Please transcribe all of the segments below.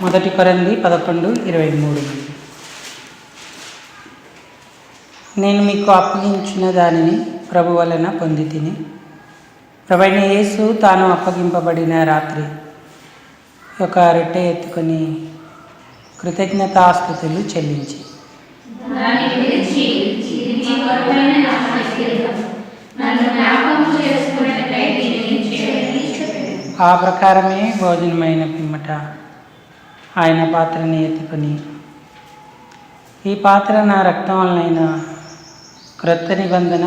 మొదటి కొరింథీ 11:23. నేను మీకు అప్పగించిన దానిని ప్రభు వలన పొందితిని. ప్రభువైన యేసు తాను అప్పగింపబడిన రాత్రి ఒక రొట్టె ఎత్తుకొని కృతజ్ఞతాస్తుతులు చెల్లించి ఆ ప్రకారమే భోజనమైన పిమ్మట ఆయన పాత్రని ఎత్తుకొని, ఈ పాత్ర నా రక్తం వలనైన క్రొత్త నిబంధన,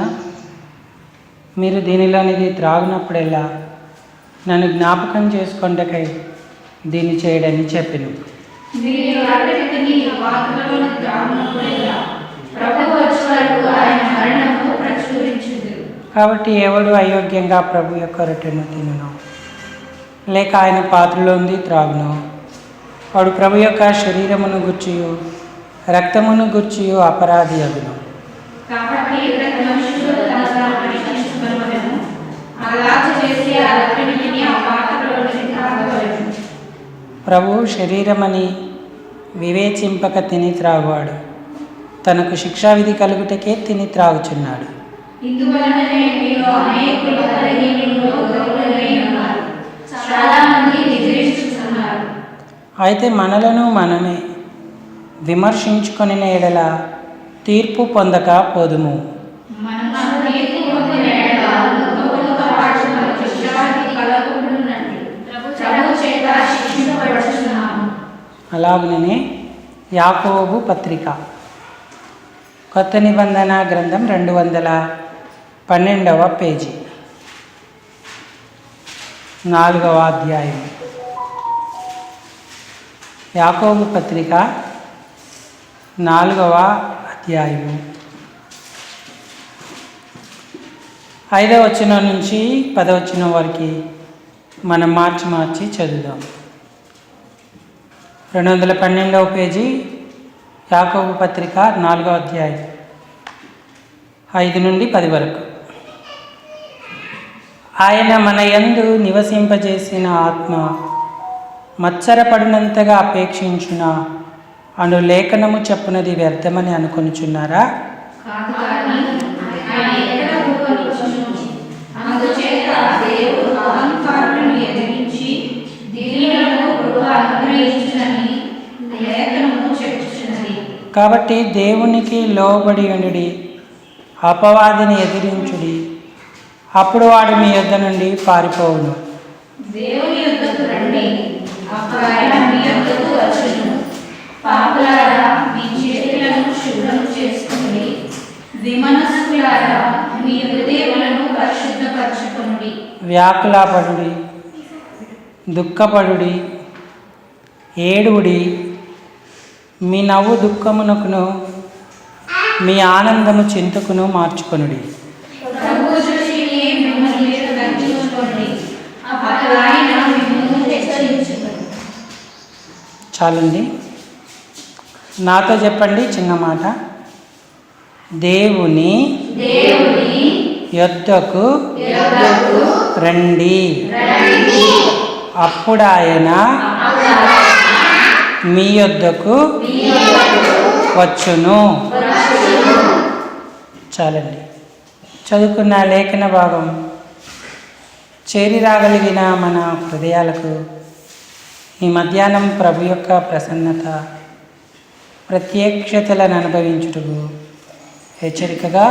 మీరు దీనిలోనిది త్రాగునప్పుడెల్లా నన్ను జ్ఞాపకం చేసుకొనుటకై దీన్ని చేయడని చెప్పెను. కాబట్టి ఎవడు అయోగ్యంగా ప్రభు యొక్క రొట్టెను తినును లేక ఆయన పాత్రలోంది త్రాగును, వాడు ప్రభు యొక్క శరీరమును గుర్చియు రక్తమును గుర్చియు అపరాధి అగును. ప్రభు శరీరమని వివేచింపక తిని త్రాగువాడు తనకు శిక్షావిధి కలుగుటకే తిని త్రాగుచున్నాడు. అయితే మనలను మనమే విమర్శించుకొని ఎడల తీర్పు పొందక పోదుము. అలాగనే యాకోబు పత్రిక కొత్త నిబంధన గ్రంథం 212వ పేజీ 4వ అధ్యాయం. యాకోబు పత్రిక 4వ అధ్యాయము 5వ వచనం నుంచి 10వ వచనం వరకు మనం మార్చి చదువుదాం. 212వ పేజీ యాకోబు పత్రిక 4వ అధ్యాయం 5 నుండి 10 వరకు. ఆయన మన యందు నివసింపజేసిన ఆత్మ మత్సరపడినంతగా అపేక్షించున అను లేఖనము చెప్పునది వ్యర్థమని అనుకొనుచున్నారా? కాబట్టి దేవునికి లోబడి ఉండుడి, అపవాదిని ఎదిరించుడి, అప్పుడు వాడు మీ యొద్ద నుండి పారిపోవును. వ్యాకులపడుడి, దుఃఖపడుడి, ఏడుడి. మీ నవ్వు దుఃఖమునకును మీ ఆనందము చింతకును మార్చుకొనుడి. చాలండి, నాతో చెప్పండి చిన్న మాట. దేవుని యొద్దకు రండి, అప్పుడు ఆయన మీ యొద్దకు వచ్చును. చాలండి. చదువుకున్న లేఖన భాగం చేరి రాగలిగిన మన హృదయాలకు ఈ మధ్యాహ్నం ప్రభు యొక్క ప్రసన్నత ప్రత్యక్షతలను అనుభవించుటకు హెచ్చరికగా,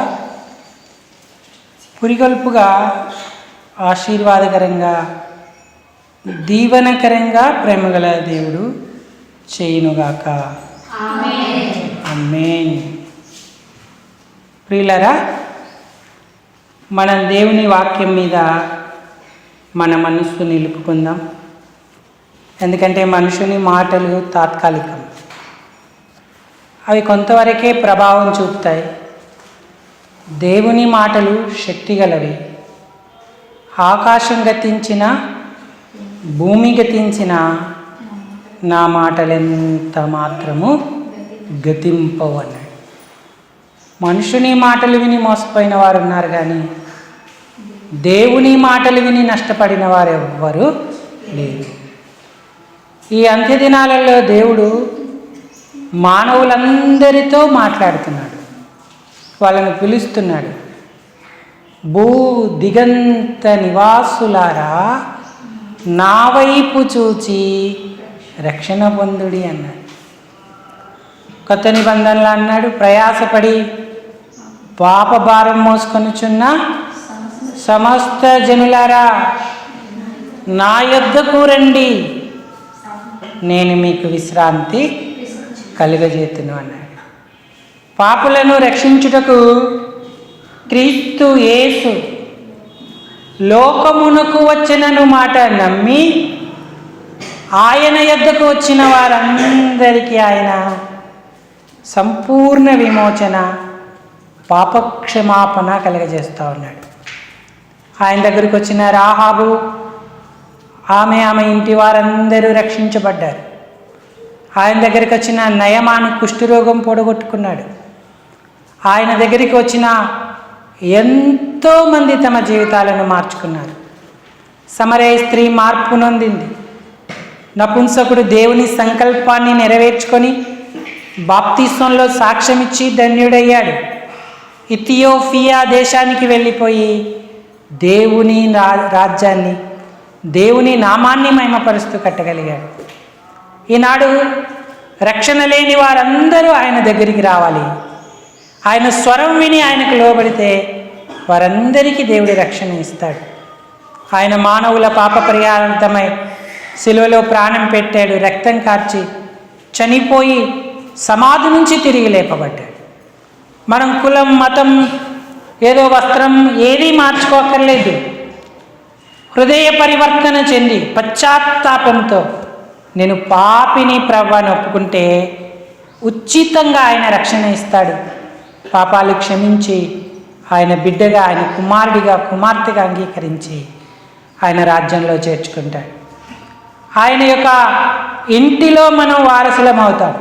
పురిగొల్పుగా, ఆశీర్వాదకరంగా, దీవెనకరంగా ప్రేమగల దేవుడు చేయునుగాక. ఆమేన్. ప్రియులారా, మనం దేవుని వాక్యం మీద మన మనస్సు నిలుపుకుందాం. ఎందుకంటే మనుషుని మాటలు తాత్కాలికం, అవి కొంతవరకే ప్రభావం చూపుతాయి. దేవుని మాటలు శక్తిగలవి. ఆకాశం గతించిన, భూమి గతించిన నా మాటలెంత మాత్రము గతింపవన్నాడు. మనుషుని మాటలు విని మోసపోయిన వారు ఉన్నారు, కానీ దేవుని మాటలు విని నష్టపడిన వారు ఎవ్వరూ లేరు. ఈ అంత్య దినాలలో దేవుడు మానవులందరితో మాట్లాడుతున్నాడు, వాళ్ళని పిలుస్తున్నాడు. భూ దిగంత నివాసులారా నా వైపు చూచి రక్షణ పొందుడి అన్నాడు. కొత్త నిబంధనలు అన్నాడు, ప్రయాసపడి పాప భారం మోసుకొనుచున్న సమస్త జనులారా నా యొద్దకు రండి, నేను మీకు విశ్రాంతి కలుగజేతును అన్నాడు. పాపులను రక్షించుటకు క్రీస్తు యేసు లోకమునకు వచ్చినను మాట నమ్మి ఆయన యొద్దకు వచ్చిన వారందరికీ ఆయన సంపూర్ణ విమోచన, పాపక్షమాపణ కలుగజేస్తూ ఉన్నాడు. ఆయన దగ్గరికి వచ్చిన రాహాబు, ఆమె ఇంటి వారందరూ రక్షించబడ్డారు. ఆయన దగ్గరికి వచ్చిన నయమాను కుష్ఠరోగం పొడగొట్టుకున్నాడు. ఆయన దగ్గరికి వచ్చిన ఎంతోమంది తమ జీవితాలను మార్చుకున్నారు. సమరయ స్త్రీ మార్పు నొందింది. నపుంసకుడు దేవుని సంకల్పాన్ని నెరవేర్చుకొని బాప్తిస్వంలో సాక్ష్యమిచ్చి ధన్యుడయ్యాడు. ఇథియోపియా దేశానికి వెళ్ళిపోయి దేవుని రాజ్యాన్ని, దేవుని నామాన్ని మహిమపరుస్తూ కట్టగలిగాడు. ఈనాడు రక్షణ లేని వారందరూ ఆయన దగ్గరికి రావాలి. ఆయన స్వరం విని ఆయనకు లోబడితే వారందరికీ దేవుడి రక్షణ ఇస్తాడు. ఆయన మానవుల పాప పరిహారార్థమై శిలువలో ప్రాణం పెట్టాడు, రక్తం కార్చి చనిపోయి సమాధి నుంచి తిరిగి లేపబడ్డాడు. మనం కులం, మతం, ఏదో వస్త్రం ఏదీ మార్చుకోక్కర్లేదు. హృదయ పరివర్తన చెంది పశ్చాత్తాపంతో నేను పాపిని ప్రభువుని ఒప్పుకుంటే ఉచితంగా ఆయన రక్షణ ఇస్తాడు. పాపాలు క్షమించి ఆయన బిడ్డగా, ఆయన కుమారుడిగా, కుమార్తెగా అంగీకరించి ఆయన రాజ్యంలో చేర్చుకుంటాడు. ఆయన యొక్క ఇంటిలో మనం వారసులం అవుతాం.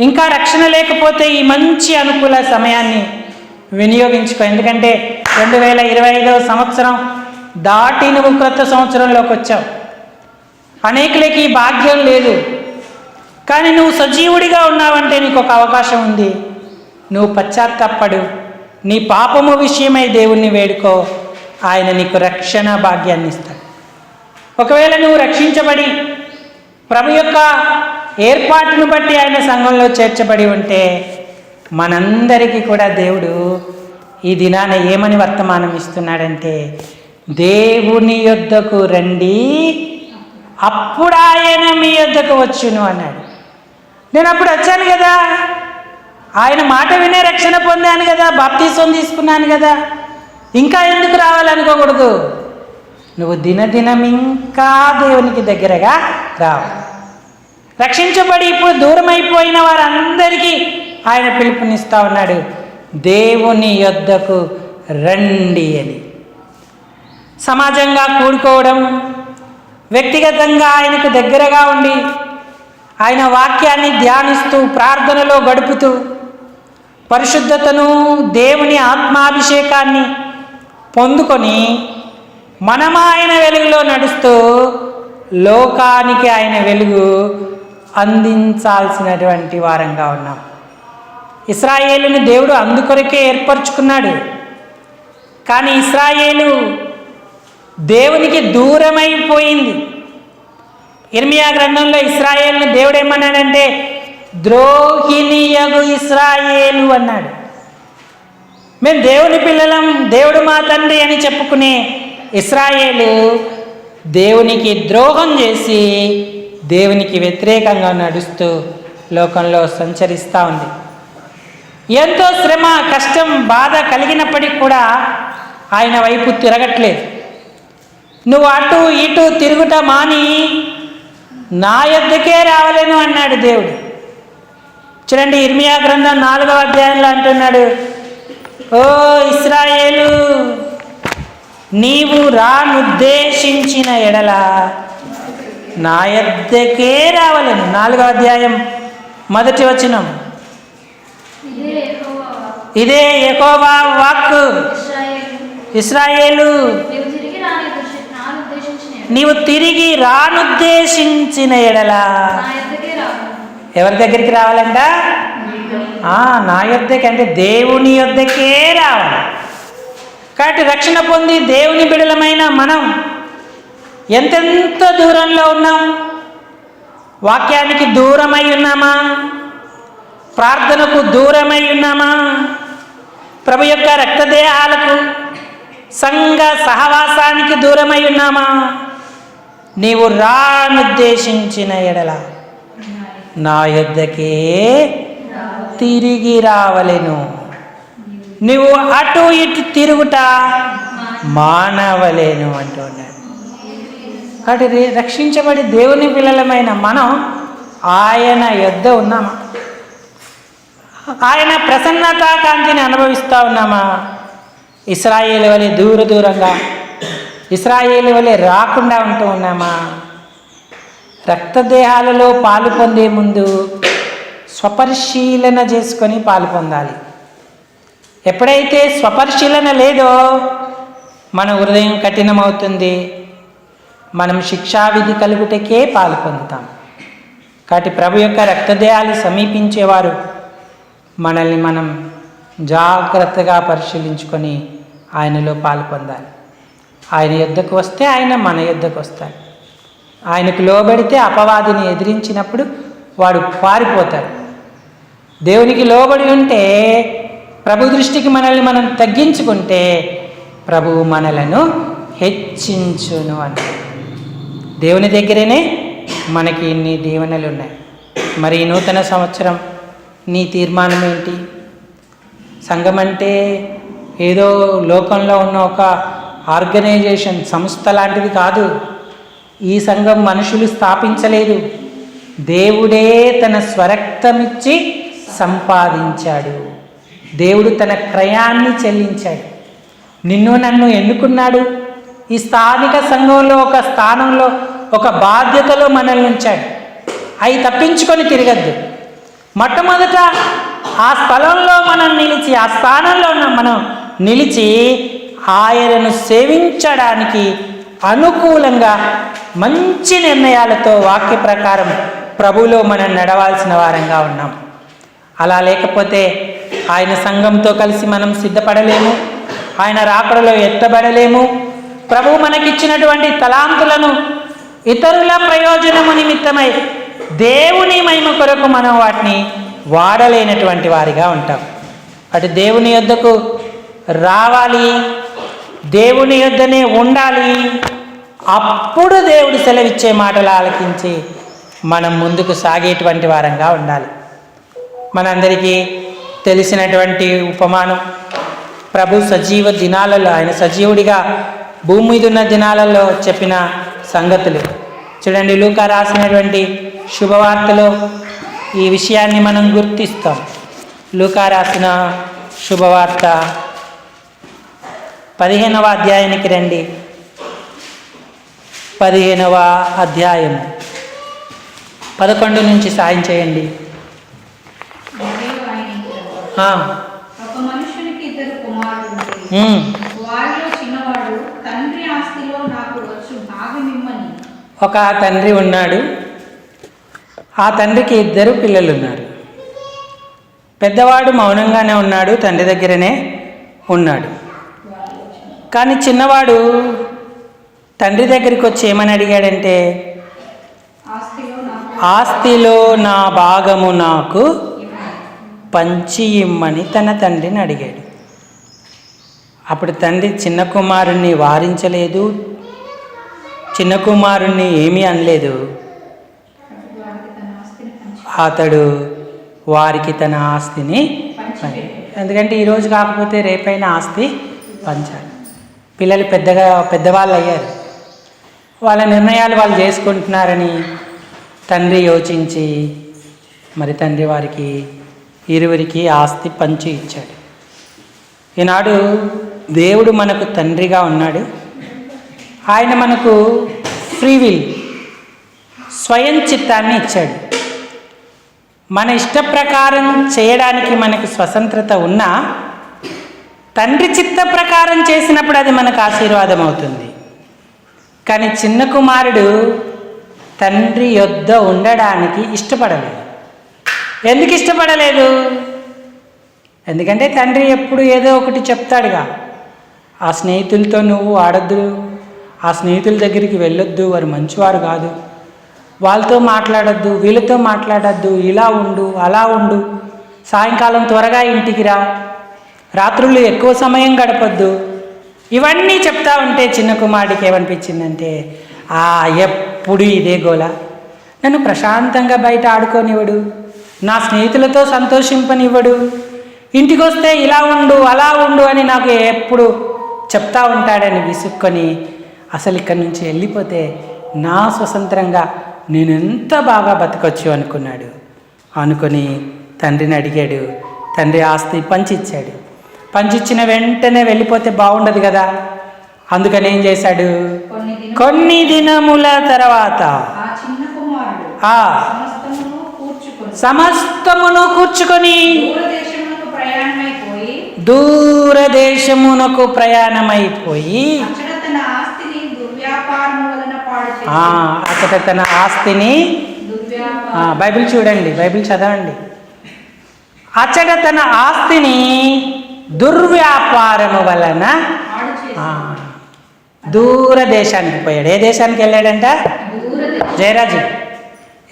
ఇంకా రక్షణ లేకపోతే ఈ మంచి అనుకూల సమయాన్ని వినియోగించుకో. ఎందుకంటే 2025వ సంవత్సరం దాటి నువ్వు క్రొత్త సంవత్సరంలోకి వచ్చావు. అనేకులకి ఈ భాగ్యం లేదు, కానీ నువ్వు సజీవుడిగా ఉన్నావంటే నీకు ఒక అవకాశం ఉంది. నువ్వు పశ్చాత్తాపడు, నీ పాపము విషయమై దేవుణ్ణి వేడుకో, ఆయన నీకు రక్షణ భాగ్యాన్ని ఇస్తాడు. ఒకవేళ నువ్వు రక్షించబడి ప్రభు యొక్క ఏర్పాటును బట్టి ఆయన సంఘంలో చేర్చబడి ఉంటే మనందరికీ కూడా దేవుడు ఈ దినాన ఏమని వర్తమానం ఇస్తున్నాడంటే, దేవుని యొద్దకు రండి, అప్పుడు ఆయన మీ యొద్దకు వచ్చును అన్నాడు. నేను అప్పుడు వచ్చాను కదా, ఆయన మాట వినే రక్షణ పొందాను కదా, బాప్తిసం తీసుకున్నాను కదా, ఇంకా ఎందుకు రావాలనుకోకూడదు. నువ్వు దినదినం ఇంకా దేవునికి దగ్గరగా రావాలి. రక్షించబడి ఇప్పుడు దూరం అయిపోయిన వారందరికీ ఆయన పిలుపునిస్తా ఉన్నాడు, దేవుని యొద్దకు రండి అని. సమాజంగా కూడుకోవడం, వ్యక్తిగతంగా ఆయనకు దగ్గరగా ఉండి ఆయన వాక్యాన్ని ధ్యానిస్తూ ప్రార్థనలో గడుపుతూ పరిశుద్ధతను, దేవుని ఆత్మాభిషేకాన్ని పొందుకొని మనం ఆయన వెలుగులో నడుస్తూ లోకానికి ఆయన వెలుగు అందించాల్సినటువంటి వారంగా ఉన్నాం. ఇశ్రాయేలును దేవుడు అందుకొరకే ఏర్పరచుకున్నాడు. కానీ ఇశ్రాయేలు దేవునికి దూరమైపోయింది. ఇర్మియా గ్రంథంలో ఇశ్రాయేలును దేవుడు ఏమన్నాడంటే, ద్రోహిణియగు ఇశ్రాయేలు అన్నాడు. మేము దేవుని పిల్లలం, దేవుడు మా తండ్రి అని చెప్పుకునే ఇశ్రాయేలు దేవునికి ద్రోహం చేసి దేవునికి వ్యతిరేకంగా నడుస్తూ లోకంలో సంచరిస్తూ ఉంది. ఎంతో శ్రమ, కష్టం, బాధ కలిగినప్పటికీ కూడా ఆయన వైపు తిరగట్లేదు. నువ్వు అటు ఇటు తిరుగుట మాని నా యొద్దకే రావాలను అన్నాడు దేవుడు. చూడండి, ఇర్మియా గ్రంథం 4వ అధ్యాయంలో అంటున్నాడు, ఓ ఇశ్రాయేలు, నీవు రానుద్దేశించిన ఎడల నా యొద్దకే రావాలను. 4వ అధ్యాయం 1వ వచనం, ఇదే యెహోవా వాక్కు, ఇశ్రాయేలు నీవు తిరిగి రానుద్దేశించిన ఎడల ఎవరి దగ్గరికి రావాలంట? నా యొద్దకి, అంటే దేవుని యొద్దకే రావాలి. కాబట్టి రక్షణ పొంది దేవుని బిడలమైన మనం ఎంతెంత దూరంలో ఉన్నాం? వాక్యానికి దూరమై ఉన్నామా? ప్రార్థనకు దూరమై ఉన్నామా? ప్రభు యొక్క రక్తదేహాలకు, సంఘ సహవాసానికి దూరమై ఉన్నామా? నీవు రానుద్దేశించిన ఎడల నా యొద్దకే తిరిగి రావలెను. నువ్వు అటు ఇటు తిరుగుట మానవలేను అంటున్నాడు. కాబట్టి రక్షించబడి దేవుని పిల్లలమైన మనం ఆయన యొద్ద ఉన్నామా? ఆయన ప్రసన్నత కాంతిని అనుభవిస్తూ ఉన్నామా? ఇశ్రాయేలు వలె దూరంగా, ఇశ్రాయేలు వలె రాకుండా ఉంటూ ఉన్నామా? రక్తదేహాలలో పాలు పొందే ముందు స్వపరిశీలన చేసుకొని పాలు పొందాలి. ఎప్పుడైతే స్వపరిశీలన లేదో మన హృదయం కఠినమవుతుంది, మనం శిక్షావిధి కలుగుటకే పాలు పొందుతాం. కాబట్టి ప్రభు యొక్క రక్తదేహాలు సమీపించేవారు మనల్ని మనం జాగ్రత్తగా పరిశీలించుకొని ఆయనలో పాలు పొందాలి. ఆయన యొద్దకు వస్తే ఆయన మన యొద్దకు వస్తాడు. ఆయనకు లోబడితే అపవాదిని ఎదిరించినప్పుడు వాడు పారిపోతాడు. దేవునికి లోబడి ఉంటే, ప్రభు దృష్టికి మనల్ని మనం తగ్గించుకుంటే ప్రభువు మనలను హెచ్చించును అంటే. దేవుని దగ్గరనే మనకి ఇన్ని దీవెనలు ఉన్నాయి. మరి ఈ నూతన సంవత్సరం నీ తీర్మానం ఏంటి? సంఘం అంటే ఏదో లోకంలో ఉన్న ఒక ఆర్గనైజేషన్, సంస్థ లాంటిది కాదు. ఈ సంఘం మనుషులు స్థాపించలేదు, దేవుడే తన స్వరక్తమిచ్చి సంపాదించాడు. దేవుడు తన క్రయాన్ని చెల్లించాడు. నిన్ను నన్ను ఎన్నుకున్నాడు. ఈ స్థానిక సంఘంలో ఒక స్థానంలో, ఒక బాధ్యతలో మనల్ని ఉంచాడు. అవి తప్పించుకొని తిరగద్దు. మొట్టమొదట ఆ స్థలంలో మనం నిలిచి, ఆ స్థానంలో మనం నిలిచి ఆయనను సేవించడానికి అనుకూలంగా మంచి నిర్ణయాలతో వాక్య ప్రకారం ప్రభువులో మనం నడవాల్సిన వారంగా ఉన్నాం. అలా లేకపోతే ఆయన సంఘంతో కలిసి మనం సిద్ధపడలేము, ఆయన రాకడలో ఎత్తబడలేము. ప్రభువు మనకిచ్చినటువంటి తలాంతులను ఇతరుల ప్రయోజనము నిమిత్తమై దేవుని మహిమ కొరకు మనం వాటిని వాడలేనటువంటి వారిగా ఉంటాం. అటు దేవుని యొద్దకు రావాలి, దేవుని యొద్దనే ఉండాలి. అప్పుడు దేవుడు సెలవిచ్చే మాటలు ఆలకించి మనం ముందుకు సాగేటువంటి వారంగా ఉండాలి. మనందరికీ తెలిసినటువంటి ఉపమానం, ప్రభు సజీవ దినాలలో, ఆయన సజీవుడిగా భూమి మీద ఉన్న దినాలలో చెప్పిన సంగతులు చూడండి. లూకా రాసినటువంటి శుభవార్తలో ఈ విషయాన్ని మనం గుర్తిస్తాం. లూకా రాసిన శుభవార్త 15వ అధ్యాయానికి రండి. 15వ అధ్యాయం 11 నుంచి సాయం చేయండి. ఒక మనుషునికి 2 కుమారులు. వారిలో చిన్నవాడు తండ్రి ఆస్తిలో నాకు వచ్చు భాగమిమ్మని. ఒక తండ్రి ఉన్నాడు. ఆ తండ్రికి 2 పిల్లలు ఉన్నారు. పెద్దవాడు మౌనంగానే ఉన్నాడు, తండ్రి దగ్గరనే ఉన్నాడు. కానీ చిన్నవాడు తండ్రి దగ్గరికి వచ్చి ఏమని అడిగాడంటే, ఆస్తిలో నా భాగము నాకు పంచి ఇమ్మని తన తండ్రిని అడిగాడు. అప్పుడు తండ్రి చిన్న కుమారుణ్ణి వారించలేదు, చిన్న కుమారుణ్ణి ఏమీ అనలేదు. అతడు వారికి తన ఆస్తిని ఎందుకంటే ఈరోజు కాకపోతే రేపైనా ఆస్తి పంచాలి. పిల్లలు పెద్దవాళ్ళు అయ్యారు, వాళ్ళ నిర్ణయాలు వాళ్ళు చేసుకుంటున్నారని తండ్రి యోచించి మరి తండ్రి వారికి ఇరువురికి ఆస్తి పంచి ఇచ్చాడు. ఈనాడు దేవుడు మనకు తండ్రిగా ఉన్నాడు. ఆయన మనకు ఫ్రీ విల్, స్వయం చిత్తాన్ని ఇచ్చాడు. మన ఇష్ట ప్రకారం చేయడానికి మనకు స్వతంత్రత ఉన్నా తండ్రి చిత్త ప్రకారం చేసినప్పుడు అది మనకు ఆశీర్వాదం అవుతుంది. కానీ చిన్న కుమారుడు తండ్రి యొద్ద ఉండడానికి ఇష్టపడలేదు. ఎందుకు ఇష్టపడలేదు? ఎందుకంటే తండ్రి ఎప్పుడు ఏదో ఒకటి చెప్తాడుగా, ఆ స్నేహితులతో నువ్వు ఆడొద్దు, ఆ స్నేహితుల దగ్గరికి వెళ్ళొద్దు, వారు మంచివారు కాదు, వాళ్ళతో మాట్లాడొద్దు, వీళ్ళతో మాట్లాడొద్దు, ఇలా ఉండు, అలా ఉండు, సాయంకాలం త్వరగా ఇంటికి రా, రాత్రులు ఎక్కువ సమయం గడపొద్దు, ఇవన్నీ చెప్తా ఉంటే చిన్న కుమారుడికి ఏమనిపించిందంటే, ఎప్పుడు ఇదే గోల, నన్ను ప్రశాంతంగా బయట ఆడుకోనివ్వడు, నా స్నేహితులతో సంతోషింపనివ్వడు, ఇంటికి వస్తే ఇలా ఉండు అలా ఉండు అని నాకు ఎప్పుడు చెప్తా ఉంటాడని విసుక్కొని అసలు ఇక్కడి నుంచి వెళ్ళిపోతే నా స్వతంత్రంగా నేను ఎంత బాగా బతకొచ్చు అనుకున్నాడు. అనుకొని తండ్రిని అడిగాడు. తండ్రి ఆస్తి పంచిచ్చాడు. పంచిచ్చిన వెంటనే వెళ్ళిపోతే బాగుండదు కదా, అందుకని ఏం చేశాడు, కొన్ని దినముల తర్వాత సమస్తమును కూర్చుకొని దూరదేశమునకు ప్రయాణమైపోయి అతడు తన ఆస్తిని, బైబిల్ చూడండి, బైబిల్ చదవండి, అతడు తన ఆస్తిని దుర్వ్యాపారము వలన దూరదేశానికి పోయాడు. ఏ దేశానికి వెళ్ళాడంట జయరాజు?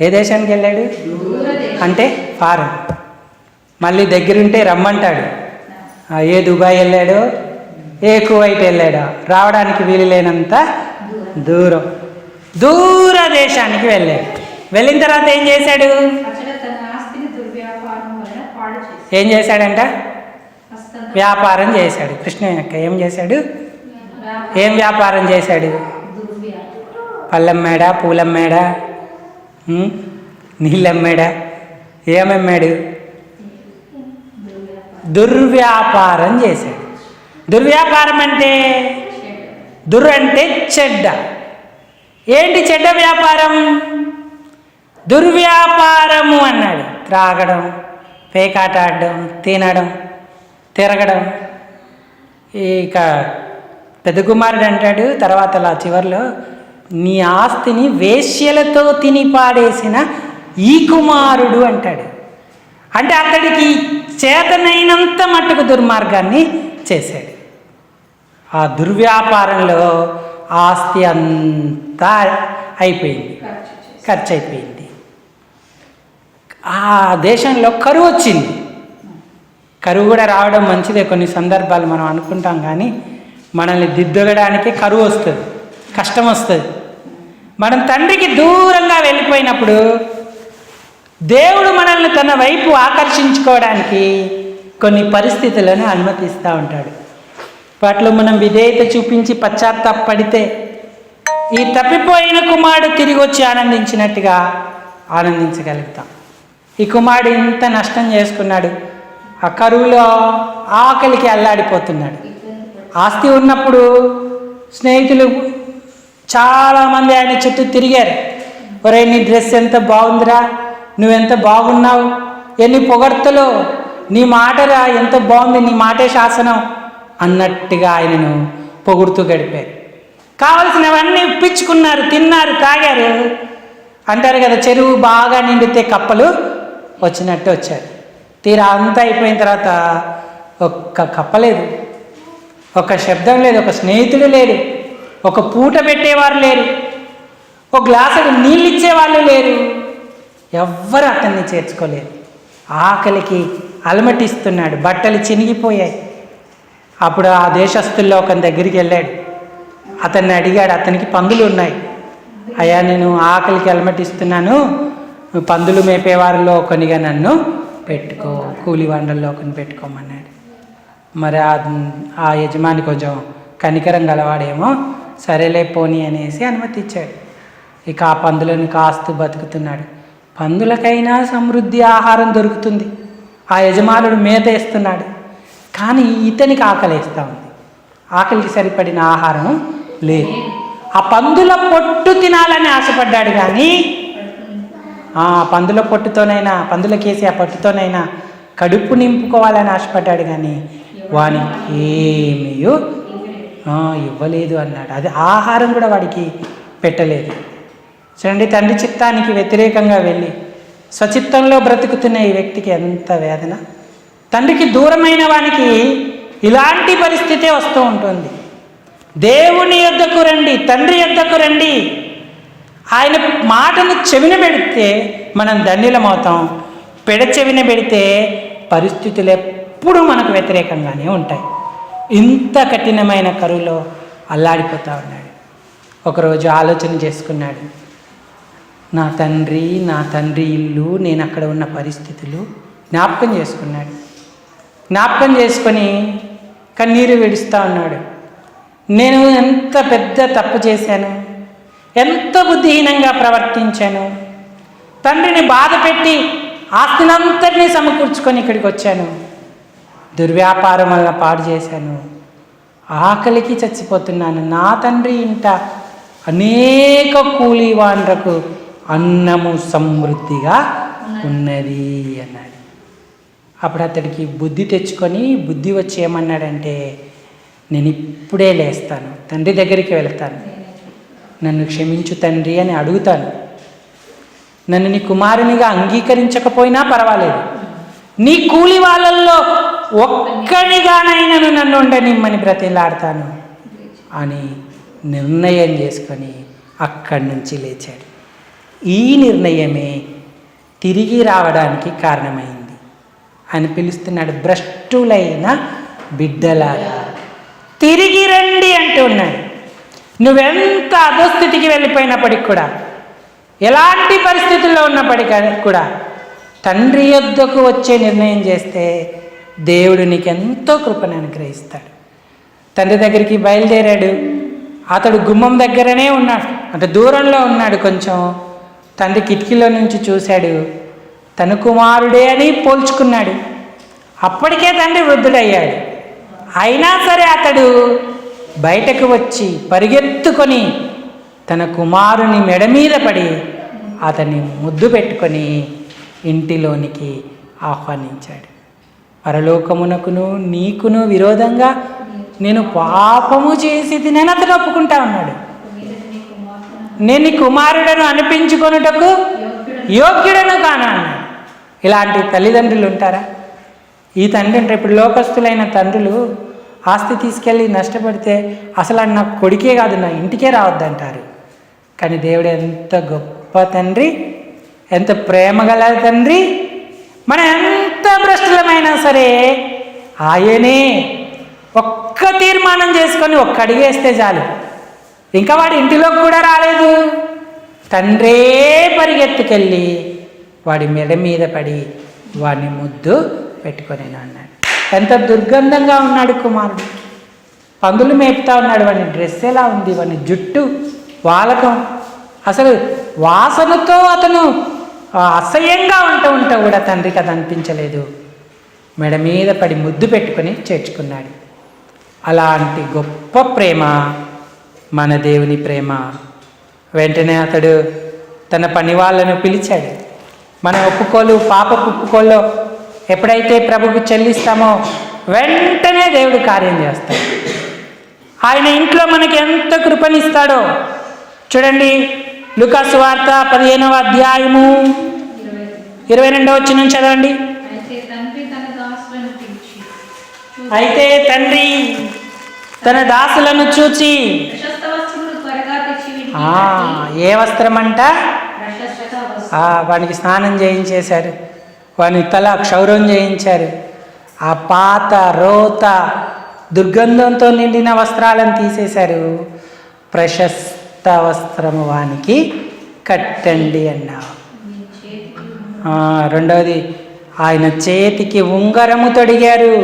ఏ దేశానికి వెళ్ళాడు అంటే ఫారెన్. మళ్ళీ దగ్గరుంటే రమ్మంటాడు. ఏ దుబాయ్ వెళ్ళాడు, ఏ కువైట్ వెళ్ళాడు, రావడానికి వీలు లేనంత దూరం, దూరదేశానికి వెళ్ళాడు. వెళ్ళిన తర్వాత ఏం చేశాడు? ఏం చేశాడంట? వ్యాపారం చేశాడు. కృష్ణయ్యక్క ఏం చేశాడు? ఏం వ్యాపారం చేశాడు? పళ్ళమ్మేడా, పూలమ్మేడా, నీళ్ళమ్మేడా, ఏమమ్మాడు? దుర్వ్యాపారం చేశాడు. దుర్వ్యాపారం అంటే అంటే చెడ్డ. ఏంటి చెడ్డ వ్యాపారం? దుర్వ్యాపారము అన్నాడు. త్రాగడం, పేకాట ఆడడం, తినడం, తిరగడం. ఇక పెద్ద కుమారుడు అంటాడు తర్వాత చివరిలో, నీ ఆస్తిని వేశ్యలతో తిని పాడేసిన ఈ కుమారుడు అంటాడు. అంటే అతడికి చేతనైనంత మట్టుకు దుర్మార్గాన్ని చేశాడు. ఆ దుర్వ్యాపారంలో ఆస్తి అంతా అయిపోయింది, ఖర్చు అయిపోయింది. ఆ దేశంలో కరువు వచ్చింది. కరువు కూడా రావడం మంచిదే. కొన్ని సందర్భాలు మనం అనుకుంటాం, కానీ మనల్ని దిద్దగడానికి కరువు వస్తుంది, కష్టం వస్తుంది. మనం తండ్రికి దూరంగా వెళ్ళిపోయినప్పుడు దేవుడు మనల్ని తన వైపు ఆకర్షించుకోవడానికి కొన్ని పరిస్థితులను అనుమతిస్తూ ఉంటాడు. వాటిలో మనం విధేయత చూపించి పశ్చాత్తాపడితే ఈ తప్పిపోయిన కుమారుడు తిరిగి వచ్చి ఆనందించినట్టుగా ఆనందించగలుగుతాం. ఈ కుమారుడు ఇంత నష్టం చేసుకున్నాడు, ఆ కరువులో ఆకలికి అల్లాడిపోతున్నాడు. ఆస్తి ఉన్నప్పుడు స్నేహితులు చాలామంది ఆయన చుట్టూ తిరిగారు. ఒరే, నీ డ్రెస్ ఎంత బాగుందిరా, నువ్వెంత బాగున్నావు, ఎన్ని పొగడ్తలు, నీ మాటరా ఎంత బాగుంది, నీ మాటే శాసనం అన్నట్టుగా ఆయనను పొగుడుతూ గడిపారు. కావలసినవన్నీ ఇప్పించుకున్నారు, తిన్నారు, తాగారు. అంటారు కదా, చెరువు బాగా నిండితే కప్పలు వచ్చినట్టు వచ్చారు. తీరా అంతా అయిపోయిన తర్వాత ఒక్క కప్ప లేదు, ఒక శబ్దం లేదు, ఒక స్నేహితుడు లేరు, ఒక పూట పెట్టేవారు లేరు, ఒక గ్లాసుడు నీళ్ళు ఇచ్చేవాళ్ళు లేరు. ఎవ్వరు అతన్ని చేర్చుకోలేరు. ఆకలికి అలమటిస్తున్నాడు, బట్టలు చినిగిపోయాయి. అప్పుడు ఆ దేశస్తుల్లో ఒక దగ్గరికి వెళ్ళాడు. అతన్ని అడిగాడు, అతనికి పందులు ఉన్నాయి. అయ్యా, నేను ఆకలికి అలమటిస్తున్నాను, పందులు మేపేవారిలో ఒకనిగా నన్ను పెట్టుకో, కూలి వండల్లో ఒకని పెట్టుకోమన్నాడు. మరి ఆ యజమాని కొంచెం కనికరం గలవాడేమో, సరేలే పోనీ అనేసి అనుమతి ఇచ్చాడు. ఇక ఆ పందులను కాస్తూ బతుకుతున్నాడు. పందులకైనా సమృద్ధి ఆహారం దొరుకుతుంది, ఆ యజమానుడు మేత వేస్తున్నాడు. కానీ ఇతనికి ఆకలిస్తూ ఉంది, ఆకలికి సరిపడిన ఆహారం లేదు. ఆ పందుల పొట్టు తినాలని ఆశపడ్డాడు, కానీ ఆ పందుల పొట్టుతోనైనా, పందులకేసి ఆ పొట్టుతోనైనా కడుపు నింపుకోవాలని ఆశపడ్డాడు, కానీ వానికి ఏమీ ఇవ్వలేదు అన్నాడు. అది ఆహారం కూడా వాడికి పెట్టలేదు. చూడండి, తండ్రి చిత్తానికి వ్యతిరేకంగా వెళ్ళి స్వచిత్తంలో బ్రతుకుతున్న ఈ వ్యక్తికి ఎంత వేదన. తండ్రికి దూరమైన వానికి ఇలాంటి పరిస్థితే వస్తూ ఉంటుంది. దేవుని యొద్దకు రండి, తండ్రి యొద్దకు రండి, ఆయన మాటను చెవిన పెడితే మనం ధన్యులమవుతాం. చెవిన పెడితే పరిస్థితులు ఎప్పుడూ మనకు వ్యతిరేకంగానే ఉంటాయి. ఇంత కఠినమైన కరువులో అల్లాడిపోతూ ఉన్నాడు. ఒకరోజు ఆలోచన చేసుకున్నాడు, నా తండ్రి ఇల్లు, నేను అక్కడ ఉన్న పరిస్థితులు జ్ఞాపకం చేసుకున్నాడు. జ్ఞాపకం చేసుకొని కన్నీరు విడుస్తూ ఉన్నాడు. నేను ఎంత పెద్ద తప్పు చేశాను, ఎంత బుద్ధిహీనంగా ప్రవర్తించాను, తండ్రిని బాధ పెట్టి ఆస్తినంతటినీ సమకూర్చుకొని ఇక్కడికి వచ్చాను, దుర్వ్యాపారం వల్ల పాడు చేశాను, ఆకలికి చచ్చిపోతున్నాను, నా తండ్రి ఇంట అనేక కూలీవాండ్రకు అన్నము సమృద్ధిగా ఉన్నది అన్నాడు. అప్పుడు అతడికి బుద్ధి తెచ్చుకొని బుద్ధి వచ్చి ఏమన్నాడంటే, నేను ఇప్పుడే లేస్తాను, తండ్రి దగ్గరికి వెళ్తాను, నన్ను క్షమించు తండ్రి అని అడుగుతాను, నన్ను నీ కుమారునిగా అంగీకరించకపోయినా పర్వాలేదు, నీ కూలి వాళ్ళల్లో ఒక్కడిగానైనా నన్ను ఉండనిమ్మని బ్రతిలాడతాను అని నిర్ణయం చేసుకొని అక్కడి నుంచి లేచాడు. ఈ నిర్ణయమే తిరిగి రావడానికి కారణమైంది. ఆయన పిలుస్తున్నాడు, భ్రష్టులైన బిడ్డలారా తిరిగి రండి అంటూ ఉన్నాడు. నువ్వెంత అధోస్థితికి వెళ్ళిపోయినప్పటికి కూడా, ఎలాంటి పరిస్థితుల్లో ఉన్నప్పటికీ కూడా తండ్రి యొద్దకు వచ్చే నిర్ణయం చేస్తే దేవుడు నీకు ఎంతో కృపను అనుగ్రహిస్తాడు. తండ్రి దగ్గరికి బయలుదేరాడు. అతడు గుమ్మం దగ్గరనే ఉన్నాడు, అంటే దూరంలో ఉన్నాడు కొంచెం. తండ్రి కిటికీలో నుంచి చూశాడు, తన కుమారుడే అని పోల్చుకున్నాడు. అప్పటికే తండ్రి వృద్ధుడయ్యాడు. అయినా సరే అతడు బయటకు వచ్చి పరిగెత్తుకొని తన కుమారుని మెడ మీద పడి అతన్ని ముద్దు పెట్టుకొని ఇంటిలోనికి ఆహ్వానించాడు. పరలోకమునకును నీకును విరోధంగా నేను పాపము చేసి తినని అతను ఒప్పుకుంటా ఉన్నాడు. నేను నీ కుమారుడను అనిపించుకొనుటకు యోగ్యుడను కాను అన్నాడు. ఇలాంటి తల్లిదండ్రులు ఉంటారా? ఈ తండ్రి అంటే ఇప్పుడు లోకస్తులైన తండ్రులు ఆస్తి తీసుకెళ్ళి నష్టపడితే అసలు నా కొడుకే కాదు, నా ఇంటికే రావద్దంటారు. కానీ దేవుడు ఎంత గొప్ప తండ్రి, ఎంత ప్రేమగల తండ్రి. మనం ఎంత భ్రష్టులమైనా సరే ఆయనే ఒక్క తీర్మానం చేసుకొని ఒక్క అడిగేస్తే చాలు, ఇంకా వాడి ఇంటిలోకి కూడా రాలేదు, తండ్రే పరిగెత్తుకెళ్ళి వాడి మెడ మీద పడి వాడిని ముద్దు పెట్టుకొని అన్నాడు. ఎంత దుర్గంధంగా ఉన్నాడు కుమారుడు, పందులు మేపుతా ఉన్నాడు, వాడి డ్రెస్ ఎలా ఉంది, వాడి జుట్టు వాలకం, అసలు వాసనతో అతను అసహ్యంగా ఉంటూ కూడా తండ్రికి అది అనిపించలేదు. మెడ మీద పడి ముద్దు పెట్టుకొని చేర్చుకున్నాడు. అలాంటి గొప్ప ప్రేమ మన దేవుని ప్రేమ. వెంటనే అతడు తన పని వాళ్ళను పిలిచాడు. మన ఒప్పుకోలు, పాపపు ఒప్పుకోల్లో ఎప్పుడైతే ప్రభుకు చెల్లిస్తామో వెంటనే దేవుడు కార్యం చేస్తాడు. ఆయన ఇంట్లో మనకి ఎంత కృపనిస్తాడో చూడండి. లూకా సువార్త 15వ అధ్యాయము 22వ వచనం చదవండి. అయితే తండ్రి తన దాసులను చూచి, ఏ వస్త్రం అంట, వానికి స్నానం చేయించేశారు, వాని తల క్షౌరం చేయించారు. ఆ పాత రోత దుర్గంధంతో నిండిన వస్త్రాలను తీసేశారు. ప్రశస్త వస్త్రము వానికి కట్టండి అన్నావు. రెండవది, ఆయన చేతికి ఉంగరము తొడిగారు.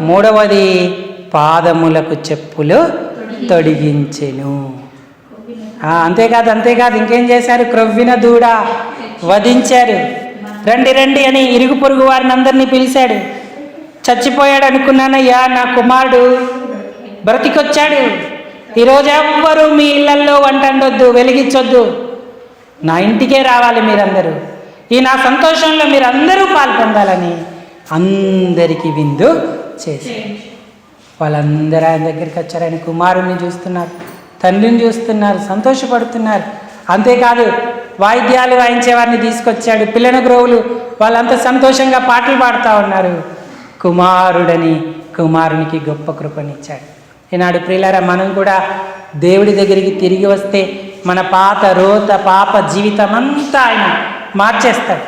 మూడవది, పాదములకు చెప్పులు తొడిగించెను. అంతేకాదు ఇంకేం చేశారు? క్రొవ్విన దూడ వధించారు. రండి రండి అని ఇరుగు పొరుగు వారిని అందరినీ పిలిచాడు. చచ్చిపోయాడు అనుకున్నానయ్యా, నా కుమారుడు బ్రతికొచ్చాడు, ఈరోజు ఎవ్వరూ మీ ఇళ్లల్లో వంట వండొద్దు, వెలిగించొద్దు, నా ఇంటికే రావాలి మీరందరూ, ఈ నా సంతోషంలో మీరందరూ పాల్పొందాలని అందరికీ విందు చేశారు. వాళ్ళందరూ ఆయన దగ్గరికి వచ్చారు. ఆయన కుమారుణ్ణి చూస్తున్నారు, తండ్రిని చూస్తున్నారు, సంతోషపడుతున్నారు. అంతేకాదు వాయిద్యాలు వాయించేవారిని తీసుకొచ్చాడు, పిల్లన గ్రోవులు, వాళ్ళంతా సంతోషంగా పాటలు పాడుతూ ఉన్నారు. కుమారునికి గొప్ప కృపనిచ్చాడు. ఈనాడు ప్రియులారా, మనం కూడా దేవుడి దగ్గరికి తిరిగి వస్తే మన పాత రోత పాప జీవితం అంతా ఆయన మార్చేస్తాడు.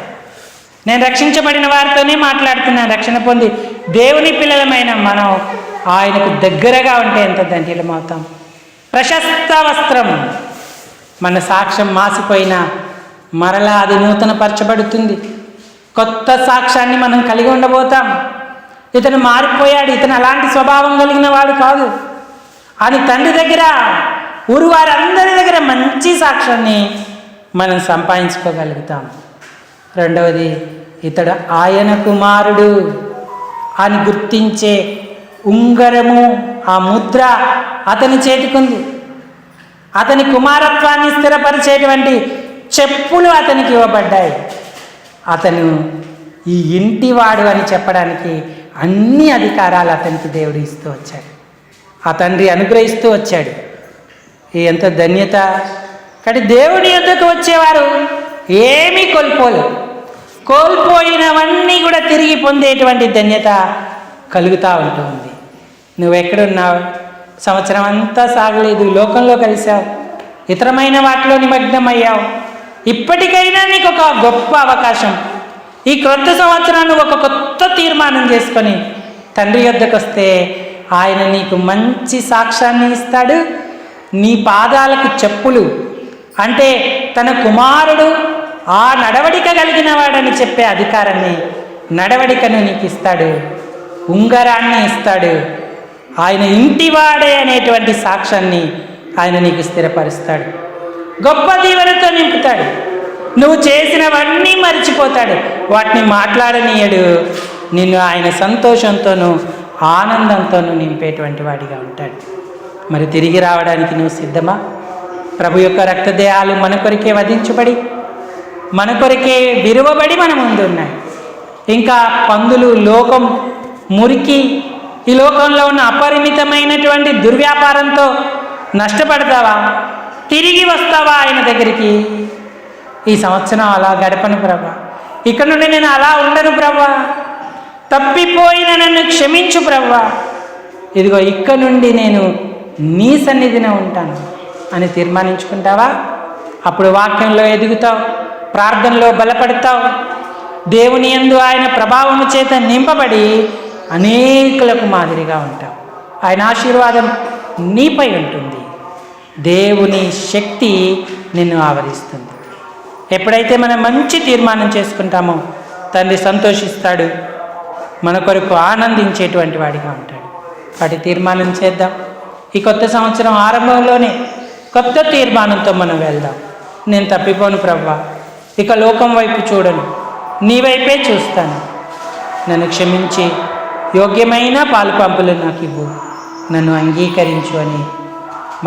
నేను రక్షించబడిన వారితోనే మాట్లాడుతున్నాను. రక్షణ పొంది దేవుని పిల్లలమైన మనం ఆయనకు దగ్గరగా ఉంటే ఎంత దండిలమవుతాం. ప్రశస్త వస్త్రం, మన సాక్ష్యం మాసిపోయినా మరలా అది నూతనపరచబడుతుంది. కొత్త సాక్ష్యాన్ని మనం కలిగి ఉండబోతాం. ఇతను మారిపోయాడు, ఇతను అలాంటి స్వభావం కలిగిన వాడు కాదు అని తండ్రి దగ్గర, ఊరు వారందరి దగ్గర మంచి సాక్ష్యాన్ని మనం సంపాదించుకోగలుగుతాం. రెండవది, ఇతడు ఆయన కుమారుడు అని గుర్తించే ఉంగరము, ఆ ముద్ర అతని చేతికుంది. అతని కుమారత్వాన్ని స్థిరపరిచేటువంటి చెప్పులు అతనికి ఇవ్వబడ్డాయి. అతను ఈ ఇంటివాడు అని చెప్పడానికి అన్ని అధికారాలు అతనికి దేవుడు ఇస్తూ వచ్చాడు, ఆ తండ్రి అనుగ్రహిస్తూ వచ్చాడు. ఎంత ధన్యత! కానీ దేవుడి యొద్దకు వచ్చేవారు ఏమీ కోల్పోయినవన్నీ కూడా తిరిగి పొందేటువంటి ధన్యత కలుగుతూ ఉంటుంది. నువ్వెక్కడున్నావు? సంవత్సరం అంతా సాగలేదు, లోకంలో కలిసావు, ఇతరమైన వాటిలో నిమగ్నమయ్యావు. ఇప్పటికైనా నీకు ఒక గొప్ప అవకాశం. ఈ క్రొత్త సంవత్సరాన్ని ఒక కొత్త తీర్మానం చేసుకొని తండ్రి యొద్దకు వస్తే ఆయన నీకు మంచి సాక్ష్యాన్ని ఇస్తాడు. నీ పాదాలకు చెప్పులు, అంటే తన కుమారుడు ఆ నడవడిక కలిగిన వాడని చెప్పే అధికారాన్ని, నడవడికను నీకు ఇస్తాడు. ఉంగరాన్ని ఇస్తాడు. ఆయన ఇంటివాడే అనేటువంటి సాక్ష్యాన్ని ఆయన నీకు స్థిరపరుస్తాడు. గొప్ప దీవెనతో నింపుతాడు. నువ్వు చేసినవన్నీ మర్చిపోతాడు, వాటిని మాట్లాడనీయడు. నిన్ను ఆయన సంతోషంతోనూ ఆనందంతోనూ నింపేటువంటి వాడిగా ఉంటాడు. మరి తిరిగి రావడానికి నువ్వు సిద్ధమా? ప్రభు యొక్క రక్తదేహాలు మన కొరికే వధించబడి, మన కొరికే విరువబడి మన ముందు ఉన్నాయి. ఇంకా పందులు, లోకం, మురికి, ఈ లోకంలో ఉన్న అపరిమితమైనటువంటి దుర్వ్యాపారంతో నష్టపడతావా? తిరిగి వస్తావా ఆయన దగ్గరికి? ఈ సంవత్సరం అలా గడపను ప్రభా, ఇక్కడ నుండి నేను అలా ఉండను ప్రభా, తప్పిపోయిన నన్ను క్షమించు ప్రభా, ఇదిగో ఇక్కడ నుండి నేను నీ సన్నిధినే ఉంటాను అని తీర్మానించుకుంటావా? అప్పుడు వాక్యంలో ఎదుగుతావు, ప్రార్థనలో బలపడతావు, దేవుని యందు ఆయన ప్రభావము చేత నింపబడి అనేకులకు మాదిరిగా ఉంటావు. ఆయన ఆశీర్వాదం నీపై ఉంటుంది. దేవుని శక్తి నిన్ను ఆవరిస్తుంది. ఎప్పుడైతే మనం మంచి తీర్మానం చేసుకుంటామో తండ్రి సంతోషిస్తాడు, మన కొరకు ఆనందించేటువంటి వాడిగా ఉంటాడు. వాటి తీర్మానం చేద్దాం. ఈ కొత్త సంవత్సరం ఆరంభంలోనే కొత్త తీర్మానంతో మనం వెళ్దాం. నేను తప్పిపోను ప్రభువా, ఇక లోకం వైపు చూడను, నీ వైపే చూస్తాను, నన్ను క్షమించి యోగ్యమైన పాలు పంపులు నాకు ఇవ్వు, నన్ను అంగీకరించు అని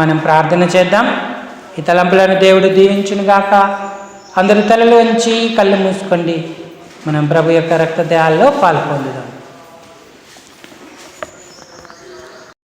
మనం ప్రార్థన చేద్దాం. ఈ తలంపులను దేవుడు దీవించునుగాక. అందరూ తలలు వంచి కళ్ళు మూసుకోండి. మనం ప్రభు యొక్క రక్తదేహాల్లో పాలు పొందుదాం.